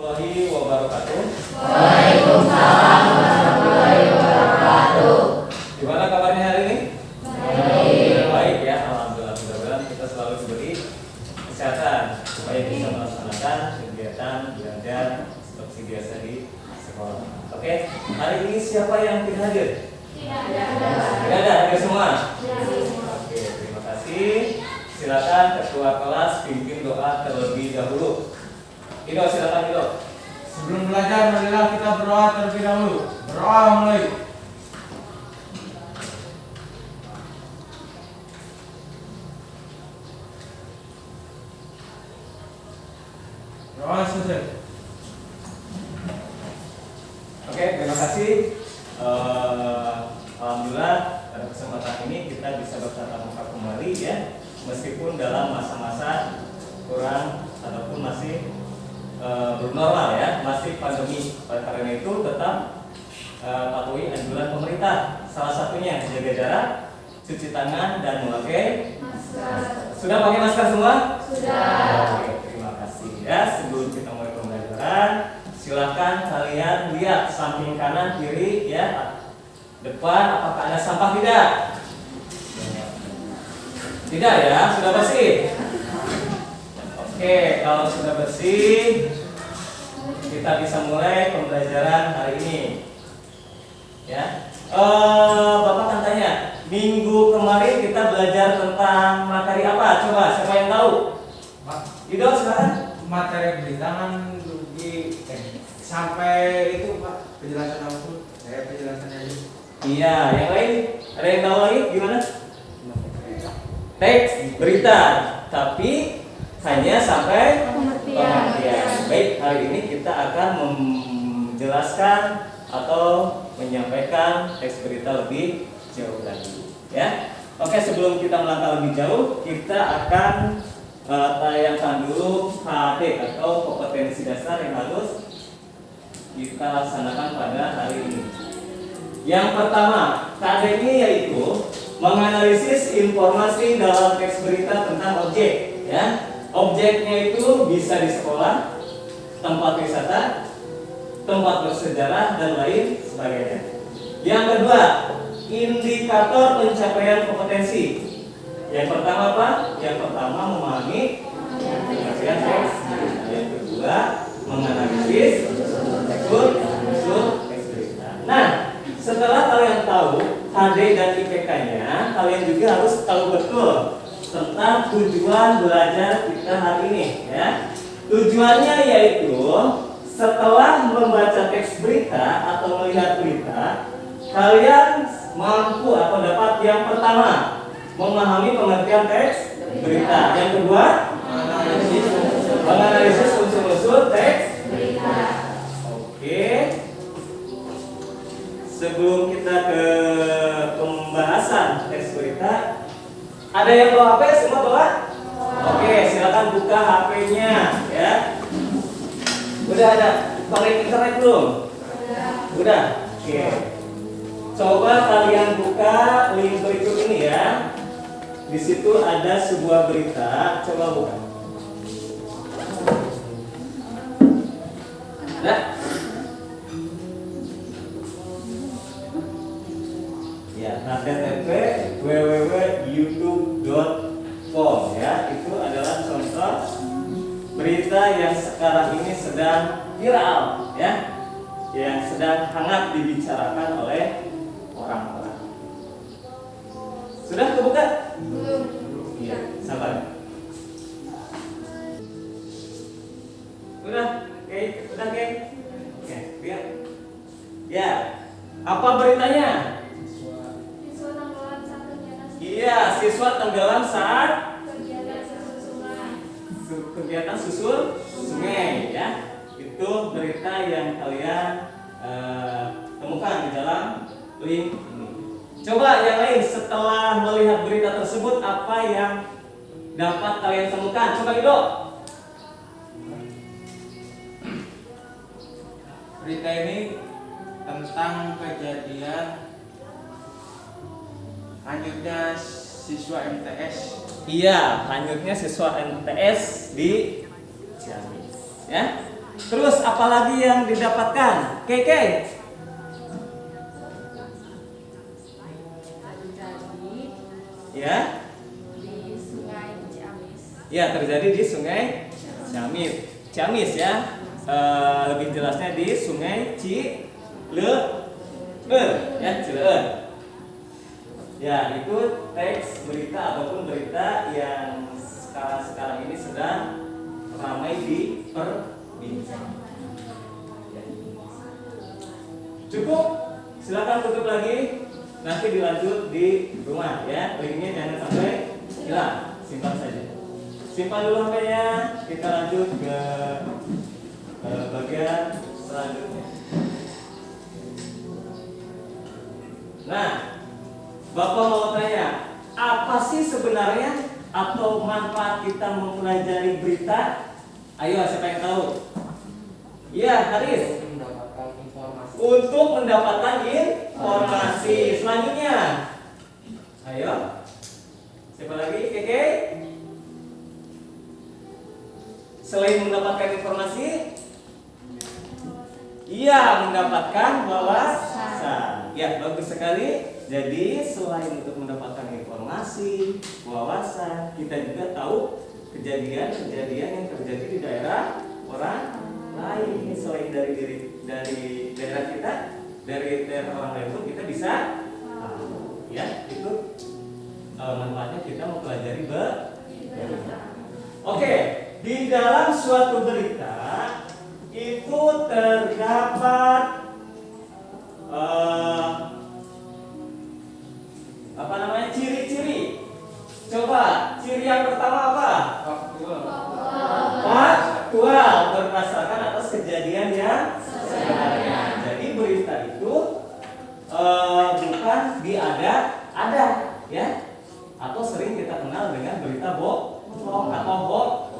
warahmatullahi wabarakatuh. Waalaikumsalam warahmatullahi wabarakatuh. Gimana kabarnya hari ini? Baik. Baik ya, alhamdulillah. Mudah-mudahan kita selalu diberi kesehatan supaya bisa melaksanakan kegiatan belajar seperti biasa di sekolah. Oke, hari ini siapa yang tidak hadir? Tidak ada, hadir semua. Oke, terima kasih. Silakan ketua kelas pimpin doa terlebih dahulu. Ido, silakan Ido. Sebelum belajar, marilah kita berdoa terlebih dahulu. Berdoa mulai. Doa selesai. Oke, terima kasih. Alhamdulillah pada kesempatan ini kita bisa bertatap muka kembali ya, meskipun dalam masa-masa kurang ataupun masih belum normal ya, masih pandemi. Oleh karena itu tetap patuhi anjuran pemerintah. Salah satunya jaga jarak, cuci tangan dan memakai masker. Sudah pakai masker semua? Sudah. Oke, terima kasih ya. Sebelum kita mulai pembelajaran, silakan kalian lihat samping kanan kiri ya, depan apakah ada sampah tidak? Tidak ya, sudah bersih. Oke, kalau sudah bersih, kita bisa mulai pembelajaran hari ini. Ya, Bapak kan tanya, minggu kemarin kita belajar tentang materi apa? Coba, siapa yang tahu? Ido, silakan. Materi berita kan sampai itu Pak, penjelasan langsung. Saya penjelasannya aja. Iya, yang lain? Ada yang tahu lagi? Gimana? Teks berita, tapi hanya sampai pengertian. Baik, hari ini kita akan menjelaskan atau menyampaikan teks berita lebih jauh lagi, ya. Oke, sebelum kita melangkah lebih jauh, kita akan tayangkan dulu HD atau kompetensi dasar yang harus kita laksanakan pada hari ini. Yang pertama, KD ini yaitu menganalisis informasi dalam teks berita tentang objek, ya. Objeknya itu bisa di sekolah, tempat wisata, tempat bersejarah dan lain sebagainya. Yang kedua, indikator pencapaian kompetensi. Yang pertama apa? Yang pertama memahami pengertian teks. Yang kedua, menganalisis unsur teks berita. Nah, setelah kalian tahu HD dan IPK-nya, kalian juga harus tahu betul tentang tujuan belajar kita hari ini, ya. Tujuannya yaitu setelah membaca teks berita atau melihat berita, kalian mampu atau dapat yang pertama memahami pengertian teks berita. Yang kedua, menganalisis unsur-unsur teks berita. Oke. Sebelum kita ke pembahasan teks berita, ada yang bawa HP? Semua bawa? Oke, silakan buka HP-nya ya. Udah ada pakai internet belum? Udah. Oke. Coba kalian buka link berikut ini ya. Di situ ada sebuah berita, coba buka. Ada? Ya, http www.youtube.com ya, itu adalah contoh berita yang sekarang ini sedang viral ya, yang sedang hangat dibicarakan oleh orang-orang. Sudah kebuka? Belum. Iya, sabar. Udah, oke, udah oke. Oke, lihat. Ya, apa beritanya? Iya, siswa tenggelam saat kegiatan susur sungai ya. Itu berita yang kalian temukan di dalam link ini. Coba yang lain setelah melihat berita tersebut, apa yang dapat kalian temukan? Coba Ido. Berita ini tentang kejadian hanyutnya siswa MTS. Iya, hanyutnya siswa MTS di Ciamis. Ya, Terus apalagi yang didapatkan? Keke? Ya? Di Sungai Ciamis. Ya, terjadi di Sungai Ciamis. Ciamis ya. Lebih jelasnya di Sungai Cileur ya, Cileur. Ya, itu teks berita ataupun berita yang sekarang ini sedang ramai diperbincangkan. Ya. Cukup, silakan tutup lagi. Nanti dilanjut di rumah ya. Linknya jangan sampai hilang, simpan saja. Simpan dulu HP-nya. Kita lanjut ke bagian selanjutnya. Nah, Bapak mau tanya, apa sih sebenarnya atau manfaat kita mempelajari berita? Ayo, siapa yang tahu? Iya, Haris. Mendapatkan informasi. Untuk mendapatkan informasi. Selanjutnya, ayo. Siapa lagi? Keke? Selain mendapatkan informasi, iya, mendapatkan wawasan. Ya, bagus sekali. Jadi selain untuk mendapatkan informasi, wawasan, kita juga tahu kejadian-kejadian yang terjadi di daerah orang lain. Selain dari daerah kita, dari daerah orang lain pun kita bisa tahu. Ya, itu manfaatnya kita mempelajari berita. Oke, di dalam suatu berita itu terdapat ciri-ciri. Coba, ciri yang pertama apa? Faktual, berdasarkan atas kejadian yang sebenarnya. Jadi berita itu bukan diada-ada, ya, atau sering kita kenal dengan berita bohong atau hoax,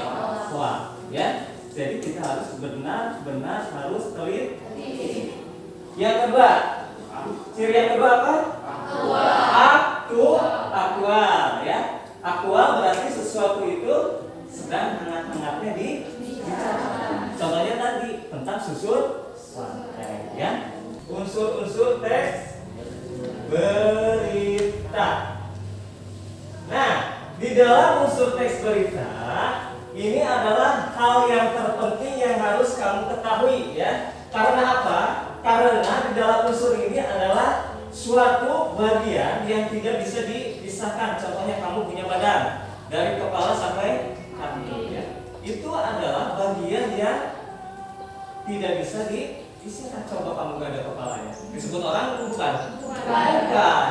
ya. Jadi kita harus benar-benar harus teliti. Yang kedua, ciri yang kedua apa? Aktual, ya. Aktual berarti sesuatu itu sedang hangat-hangatnya dibicarakan. Contohnya tadi tentang susun santai, ya. Unsur-unsur teks berita. Nah, di dalam unsur teks berita ini adalah hal yang terpenting yang harus kamu ketahui, ya. Karena apa? Karena di dalam unsur ini adalah suatu bagian yang tidak bisa dipisahkan. Contohnya kamu punya badan dari kepala sampai kaki, ya. Itu adalah bagian yang tidak bisa dipisahkan. Coba kamu gak ada kepalanya, disebut orang bukan,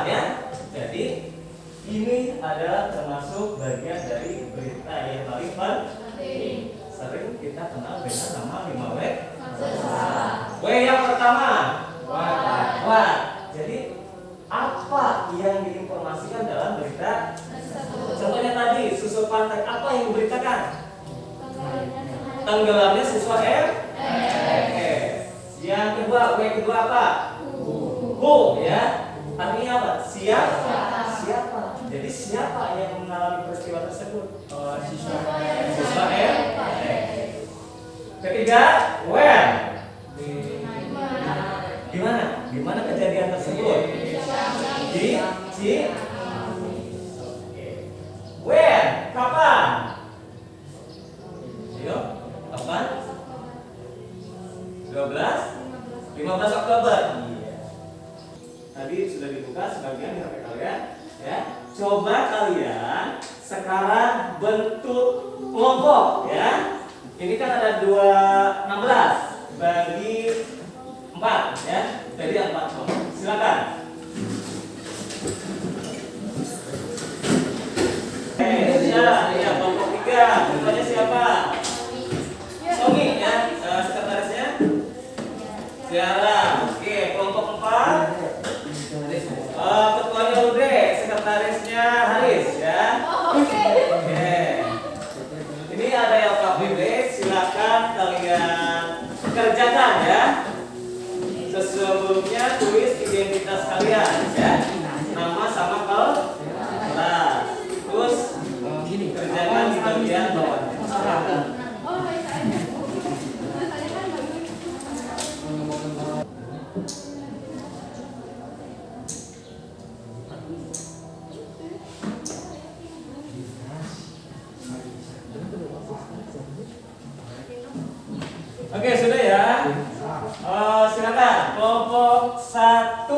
ya. Jadi ini adalah termasuk bagian dari berita yang paling penting. Sering kita kenal dengan nama 5W. W yang pertama, what. Jadi apa yang diinformasikan dalam berita? Contohnya tadi susul pantai, apa yang diberitakan? Tenggelamnya siswa Yang kedua, W kedua apa? Who, ya. Artinya apa? Siapa? Jadi siapa yang mengalami peristiwa tersebut? Siswa Ketiga, when. Di mana kejadian tersebut? When? Kapan? Ayo, kapan? 15 Oktober. Iya. Tadi sudah dibuka sebagian di HP kalian, ya. Coba kalian sekarang bentuk kelompok, ya. Ini kan ada 16 bagi 4, ya. Jadi 4 kelompok. Silakan. Ya, kelompok 3. Ketuanya siapa? Somi, ya. Sekretarisnya Tiara. Oke, kelompok 4. Ketuanya Ude, sekretarisnya Haris, ya. Oke. Ini ada yang KPB, silakan kalian kerjakan, ya. Sebelumnya tulis identitas kalian, ya. Nama sama kelas. Terus kerjakan di bagian bawahnya. Oke, sudah ya. Silakan kelompok 1,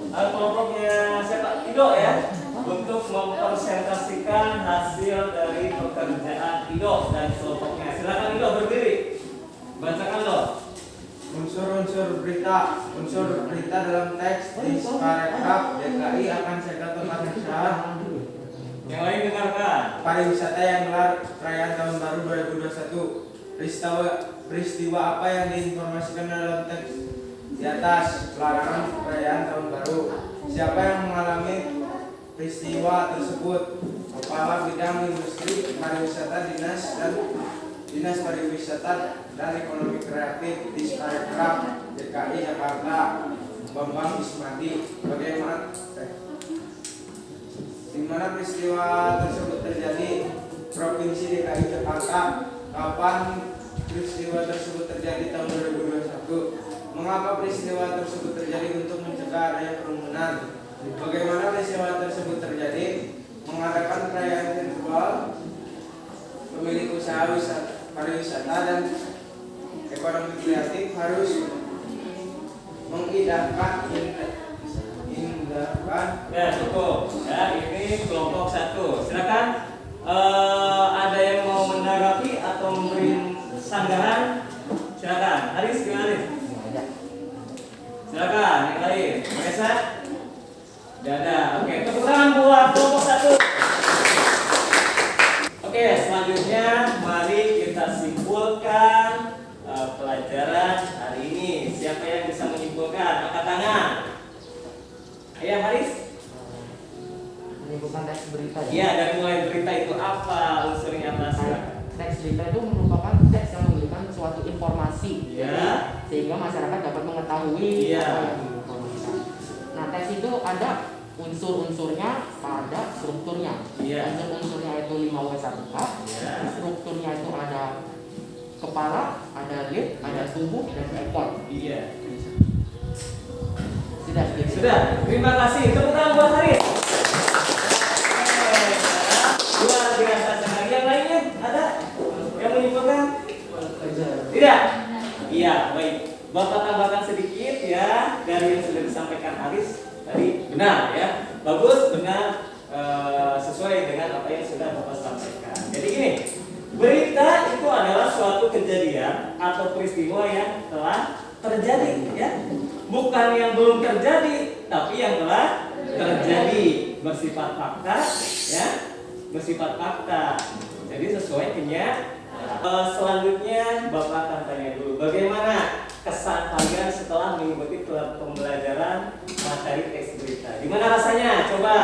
kelompoknya siapa? Ido ya, untuk mempresentasikan hasil dari pekerjaan Ido dan kelompoknya. Silakan Ido berdiri. Bacakan lo. Unsur berita dalam teks di paragraf DKI akan segera tempat. Yang lain dengarkan. Pariwisata yang gelar perayaan Tahun Baru 2021. Peristiwa apa yang diinformasikan dalam teks di atas? Pelarangan perayaan Tahun Baru. Siapa yang mengalami peristiwa tersebut? Kepala Bidang Industri Pariwisata Dinas Pariwisata dan Ekonomi Kreatif di Paragraf DKI Jakarta, Bambang Ismadi. Bagaimana? Di mana peristiwa tersebut terjadi? Provinsi DKI Jakarta. Kapan peristiwa tersebut terjadi? Tahun 2021. Mengapa peristiwa tersebut terjadi? Untuk mencegah adanya kerumunan. Bagaimana peristiwa tersebut terjadi? Mengadakan perayaan virtual. Pemilik usaha pariwisata dan ekonomi kreatif harus mengindahkan Ya cukup. Ya ini kelompok 1. Silakan. Ada yang mau menanggapi atau memberi sanggahan? Silakan. Haris, gimana? Silakan. Yang lain. Biasa? Tidak ada. Oke. Tepuk tangan buat kelompok 1. Oke. Selanjutnya mari kita simpulkan pelajaran hari ini. Siapa yang bisa menyimpulkan? Angkat tangan. Ayo Haris. Menyimpulkan teks berita. Iya, dari mulai berita itu apa unsurnya atas? Teks berita itu merupakan teks yang memberikan suatu informasi, Ya. sehingga masyarakat dapat mengetahui Iya. apa yang diinformasikan. Nah, teks itu ada unsur-unsurnya, ada strukturnya. Iya. Unsur-unsurnya itu 5W1K. Iya. Strukturnya itu ada kepala, ada lead, ada tubuh, dan ekor. Iya. Sudah. Terima kasih. Tepuk tangan buat Haris. Luar biasa sekali. Yang lainnya ada yang menyimpulkan? Tidak. Iya, baik. Bapak tambahkan sedikit ya dari yang sudah disampaikan Haris tadi. Benar ya. Bagus, benar, sesuai dengan apa yang sudah Bapak sampaikan. Jadi gini, berita itu adalah suatu kejadian atau peristiwa yang telah terjadi ya. Bukan yang belum terjadi, tapi yang telah terjadi, bersifat fakta ya, bersifat fakta. Jadi sesuai kenyataannya. Selanjutnya Bapak akan tanya dulu, bagaimana kesan kalian setelah mengikuti pembelajaran materi teks berita? Gimana rasanya? Coba.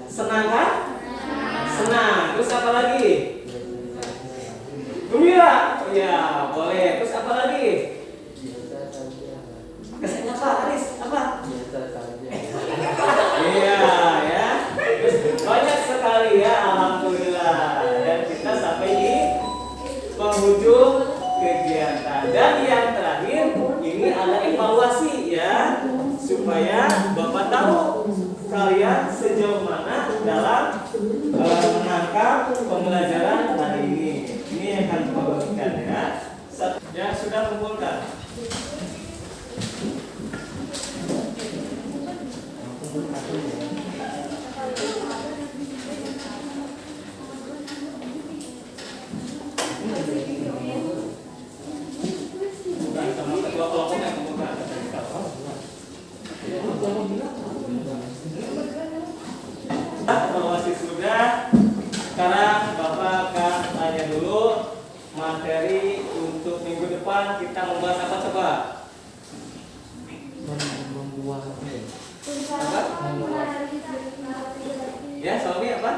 Senang kan? Senang. Terus apa lagi? Gembira. Oh ya, boleh. Terus apa lagi? Kesannya apa, Aris? Apa? Iya, ya. Banyak sekali ya, alhamdulillah. Dan kita sampai di penghujung kegiatan. Dan yang terakhir, ini ada evaluasi ya, supaya Bapak tahu kalian sejauh mana dalam menangkap pembelajaran hari ini. Ini yang akan kita berikan ya. Yang sudah mengumpulkan. Bukan sama ketua kelompok yang mengumpulkan. Evaluasi sudah. Sekarang Bapak akan tanya dulu materi untuk minggu depan kita membahas apa coba? Membuat Apa? Ya, soalnya apa?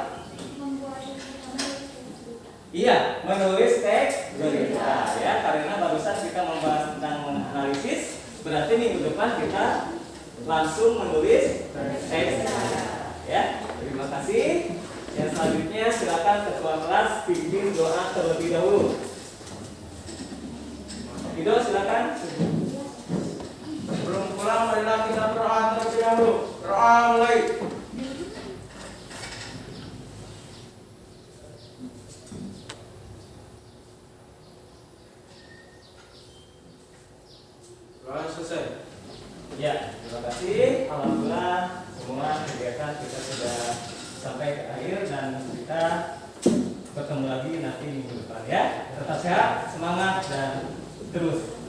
Iya, menulis teks berita ya, karena barusan kita membahas tentang menganalisis, berarti minggu depan kita langsung menulis teks ya. Terima kasih. Yang selanjutnya silakan ketua kelas pimpin doa terlebih dahulu. Ido silakan. Sebelum pulang, marilah kita berdoa terlebih dahulu. Doa mulai. Terima kasih. Alhamdulillah semua kegiatan kita sudah sampai ke akhir dan kita bertemu lagi nanti minggu depan ya. Tetap sehat, semangat dan terus